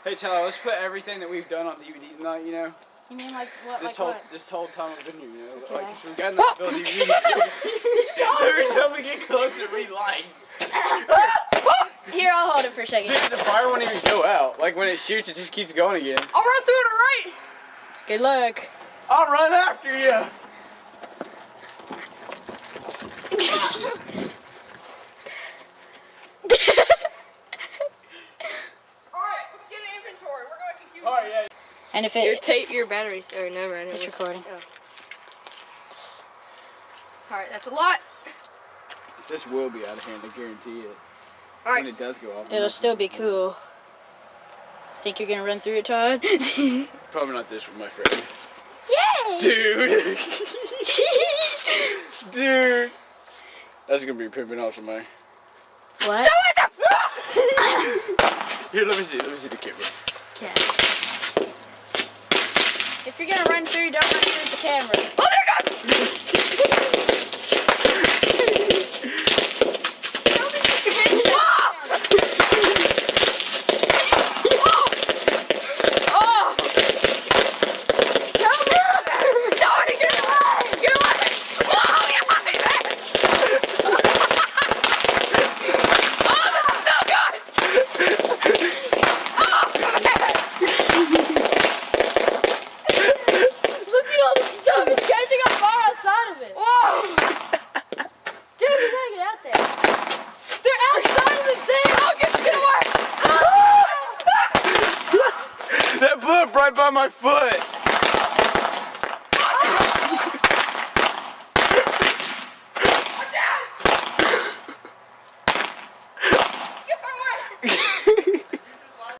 Hey Tyler, let's put everything that we've done on DVD tonight, you know? You mean like what? This whole time we've been here, you know? Okay. Like, so we got enough to build DVD. Every time we get closer, we light. Here, I'll hold it for a second. Dude, the fire won't even go out. Like, when it shoots, it just keeps going again. I'll run through it right. Good luck. I'll run after you. Alright, let's get an inventory. We're going to confuse. Alright, yeah. And if it... Your batteries. Or never mind. It's recording. Oh. Alright, that's a lot. This will be out of hand, I guarantee it. Alright. When it does go off. It'll still be cool. Think you're gonna run through it, Todd? Probably not this one, my friend. Yay! Dude! Dude! That's gonna be pimping off somebody. What? Here, let me see the camera. Okay. If you're gonna run through, don't run through the camera. Oh, there it goes! That blew up right by my foot.